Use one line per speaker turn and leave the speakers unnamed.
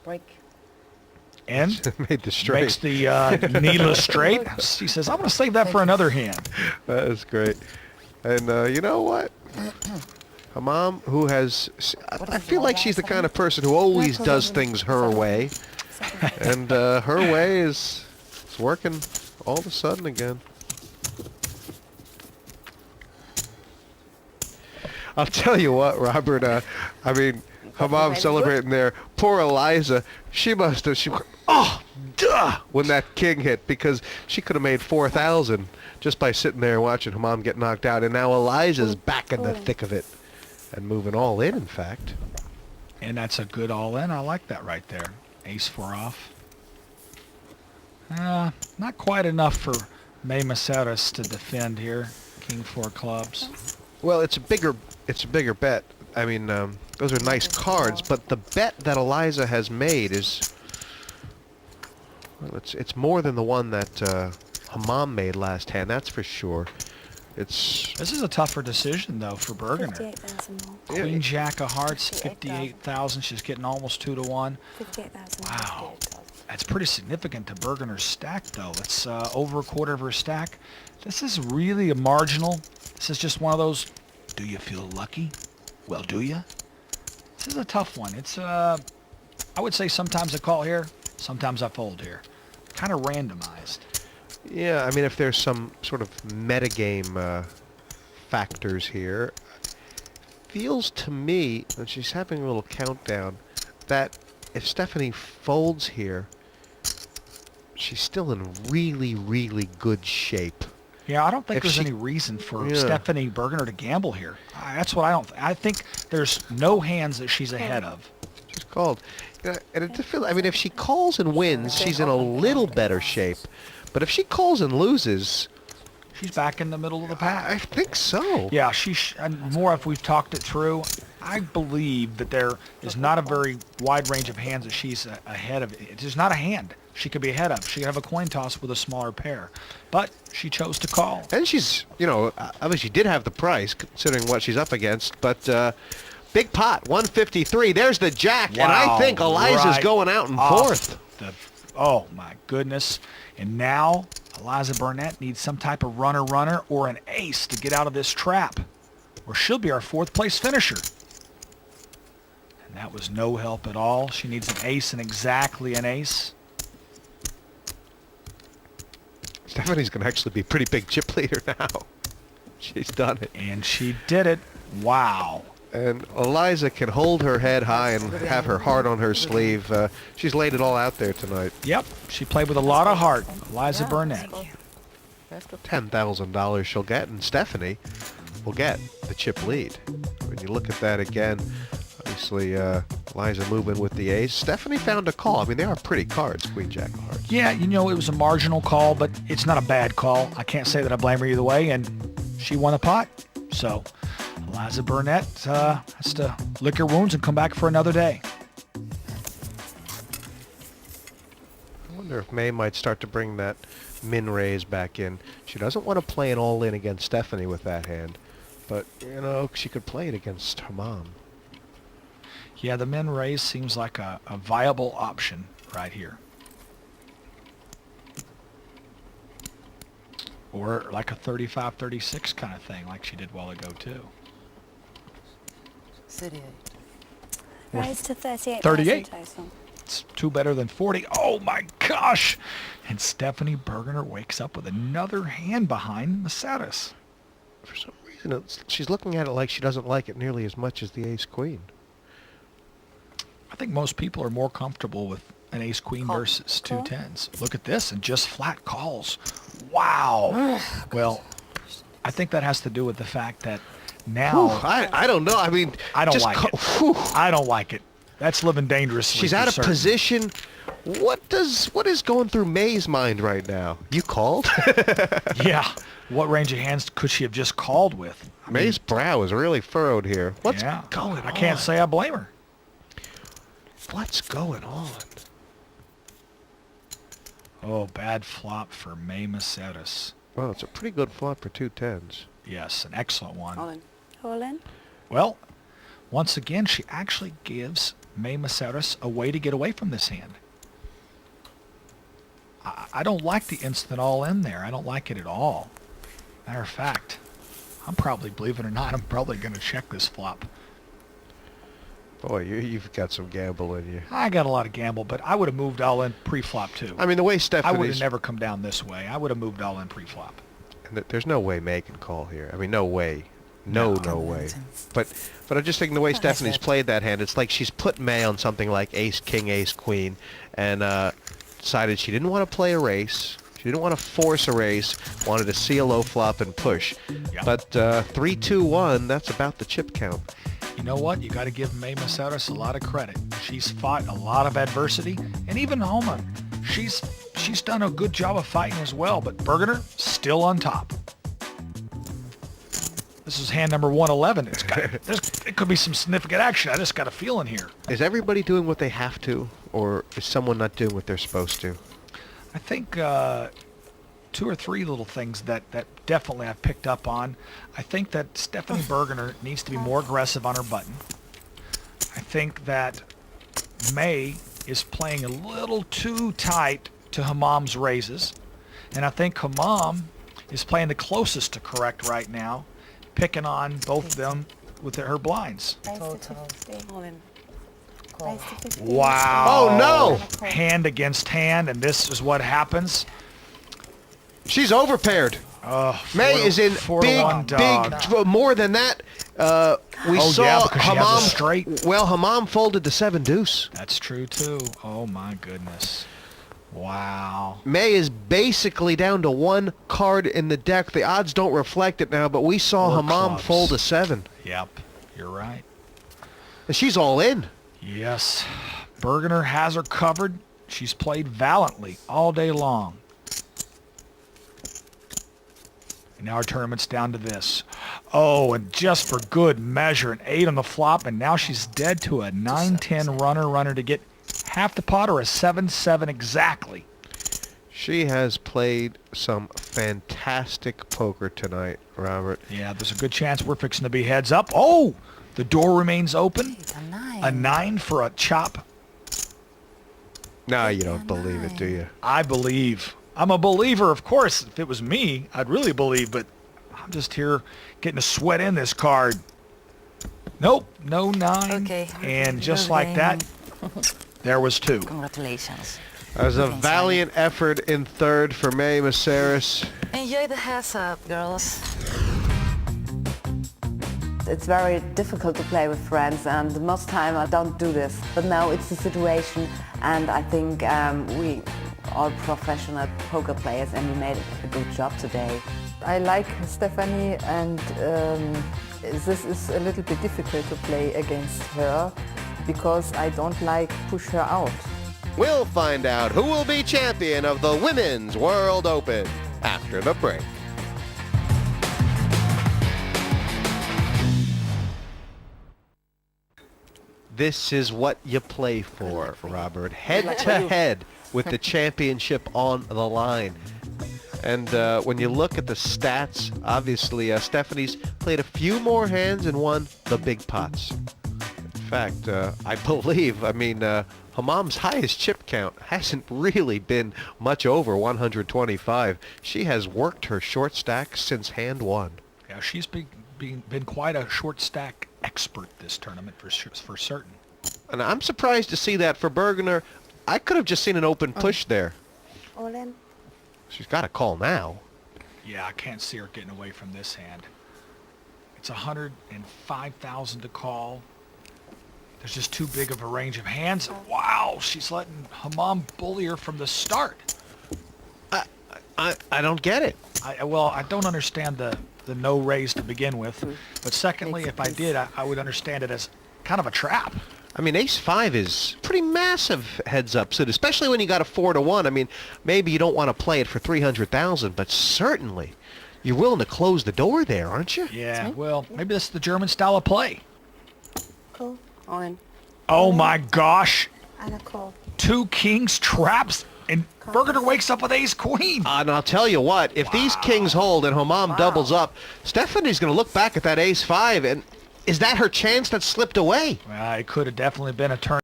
Break.
And
made the straight.
makes the Neela straight. She says, I'm going to save that for another hand.
That is great. And you know what? Her mom, who has... I feel like she's the kind of person who always does things her way. And her way is working all of a sudden again. I'll tell you what, Robert, I mean, her mom celebrating there. Poor Eliza, she must have... Oh, duh! When that king hit, because she could have made 4,000 just by sitting there and watching her mom get knocked out. And now Eliza's back in the thick of it. And moving all in fact.
And that's a good all-in. I like that right there. Ace 4 off. Not quite enough for May Maceras to defend here. King 4 clubs.
Well, it's a bigger bet. I mean, those are nice cards, but the bet that Eliza has made is, well, it's more than the one that her mom made last hand. That's for sure.
This is a tougher decision though for Bergener.
58,000 more.
Queen Jack of Hearts, 58,000. She's getting almost 2 to 1.
58,000.
Wow, that's pretty significant to Bergener's stack though. It's over a quarter of her stack. This is really a marginal. This is just one of those. Do you feel lucky? Well, do you? This is a tough one. It's I would say sometimes I call here, sometimes I fold here. Kind of randomized.
Yeah, I mean, if there's some sort of metagame factors here, feels to me, and she's having a little countdown, that if Stephanie folds here, she's still in really, really good shape.
Yeah, I don't think
If
there's
she-
any reason for
Yeah.
Stephanie Bergener to gamble here. That's what I don't. I think there's no hands that she's ahead of.
She's called. And it feel, I mean, if she calls and wins, she's in a little better shape. But if she calls and loses,
She's back in the middle of the pack.
I think so.
Yeah, and more if we've talked it through. I believe that there is not a very wide range of hands that she's ahead of. It's not a hand she could be ahead of. She could have a coin toss with a smaller pair. But she chose to call.
And she's, you know, obviously did have the price, considering what she's up against. But big pot, 153. There's the jack.
Wow,
And I think Eliza's
right
going out in
off
fourth.
Oh, my goodness. And now Eliza Burnett needs some type of runner or an ace to get out of this trap. Or she'll be our fourth place finisher. And that was no help at all. She needs an ace and exactly an ace.
Stephanie's going to actually be a pretty big chip leader now. She's done it.
And she did it. Wow.
And Eliza can hold her head high and have her heart on her sleeve. She's laid it all out there tonight.
Yep. She played with a lot of heart. Eliza Burnett.
$10,000 she'll get, and Stephanie will get the chip lead. When you look at that again, obviously Eliza moving with the ace. Stephanie found a call. I mean, they are pretty cards, Queen Jack of Hearts.
Yeah, you know, it was a marginal call, but it's not a bad call. I can't say that I blame her either way, and she won the pot. So Eliza Burnett has to lick her wounds and come back for another day.
I wonder if May might start to bring that min raise back in. She doesn't want to play an all-in against Stephanie with that hand, but, you know, she could play it against her mom.
Yeah, the min raise seems like a viable option right here. Or like a 35-36 kind of thing, like she did a while ago, too.
38. Raised to 38.
38.
Total.
It's 2 better than 40. Oh, my gosh! And Stephanie Bergener wakes up with another hand behind Maceras.
For some reason, she's looking at it like she doesn't like it nearly as much as the ace-queen.
I think most people are more comfortable with an ace-queen versus 2 tens. Look at this, and just flat calls. Wow. Well, I think that has to do with the fact that now...
Whew, I don't know. I mean...
I don't
just
like it.
Whew.
I don't like it. That's living dangerously.
She's out of position. What is going through May's mind right now? You called?
Yeah. What range of hands could she have just called with?
May's brow is really furrowed here. What's going on?
I can't say I blame her.
What's going on?
Oh, bad flop for May Maceras.
Well, it's a pretty good flop for 2 tens.
Yes, an excellent one.
All in. All in.
Well, Once again, she actually gives May Maceras a way to get away from this hand. I don't like the instant all in there. I don't like it at all. Matter of fact, I'm probably, believe it or not, I'm probably going to check this flop.
Boy, you've got some gamble in you.
I got a lot of gamble, but I would have moved all in pre-flop too.
I mean, the way
I would have
Stephanie's...
never come down this way. I would have moved all in pre-flop.
There's no way May can call here. I mean, no way. No way. But I'm just thinking the way Stephanie's played that hand, it's like she's put May on something like ace, king, ace, queen, and decided she didn't want to play a race. She didn't want to force a race, wanted to see a low flop and push.
Yeah.
But 3-2-1, that's about the chip count.
You know what? You got to give May Maceras a lot of credit. She's fought a lot of adversity, and even Homa, she's done a good job of fighting as well. But Bergener still on top. This is hand number 111. It could be some significant action. I just got a feeling here.
Is everybody doing what they have to, or is someone not doing what they're supposed to?
I think 2 or 3 little things that definitely I've picked up on. I think that Stephanie Bergener needs to be more aggressive on her button. I think that May is playing a little too tight to Hamam's raises. And I think Hamam is playing the closest to correct right now, picking on both of them with her blinds.
Raise to 50.
All in.
Raise to 50.
Wow.
Oh, no!
Hand against hand, and this is what happens.
She's overpaired. May
4
is in
4 to 1 dog.
big, more than that. We
Oh,
saw
yeah, because she has a
Hamam
straight.
Well, Hamam folded to 7 deuce.
That's true too. Oh my goodness. Wow.
May is basically down to 1 card in the deck. The odds don't reflect it now, but we saw
Four
Hamam
clubs.
fold to 7.
Yep. You're right.
And she's all in.
Yes. Bergener has her covered. She's played valiantly all day long. And now our tournament's down to this. Oh, and just for good measure, an 8 on the flop, and now she's dead to a 9-10 runner to get half the pot, or a 7-7 exactly.
She has played some fantastic poker tonight, Robert.
Yeah, there's a good chance we're fixing to be heads up. Oh, the door remains open.
A 9.
A 9 for a chop.
No, you don't believe it, do you?
I believe. I'm a believer, of course. If it was me, I'd really believe, but I'm just here getting to sweat in this card. Nope, no 9.
Okay.
And just like that, there was 2.
Congratulations.
That was a
Okay,
valiant effort in third for May Maceras.
Enjoy the heads up, girls.
It's very difficult to play with friends, and most time I don't do this. But now it's the situation, and I think we all professional poker players, and we made a good job today.
I like Stephanie, and this is a little bit difficult to play against her because I don't like push her out.
We'll find out who will be champion of the Women's World Open after the break.
This is what you play for, Robert. Head to head with the championship on the line. And when you look at the stats, obviously Stephanie's played a few more hands and won the big pots. In fact, I believe, Hamam's highest chip count hasn't really been much over 125. She has worked her short stack since hand 1.
Yeah, she's been quite a short stack expert this tournament for certain.
And I'm surprised to see that for Bergener. I could have just seen an open push there.
All in.
She's got a call now.
Yeah, I can't see her getting away from this hand. It's 105,000 to call. There's just too big of a range of hands. Wow, she's letting Hamam bully her from the start.
I don't get it.
I don't understand the no raise to begin with. But secondly, if I did, I would understand it as kind of a trap.
I mean, ace-5 is pretty massive heads-up suit, especially when you got a 4-1. I mean, maybe you don't want to play it for 300,000, but certainly you're willing to close the door there, aren't you?
Yeah, well, maybe this is the German style of play.
Cool.
All in.
Oh my gosh.
And a call.
2 kings traps, and Bergener wakes up with ace-queen.
And I'll tell you what, if these kings hold and Hamam doubles up, Stephanie's going to look back at that ace-5, and is that her chance that slipped away?
It could have definitely been a turn.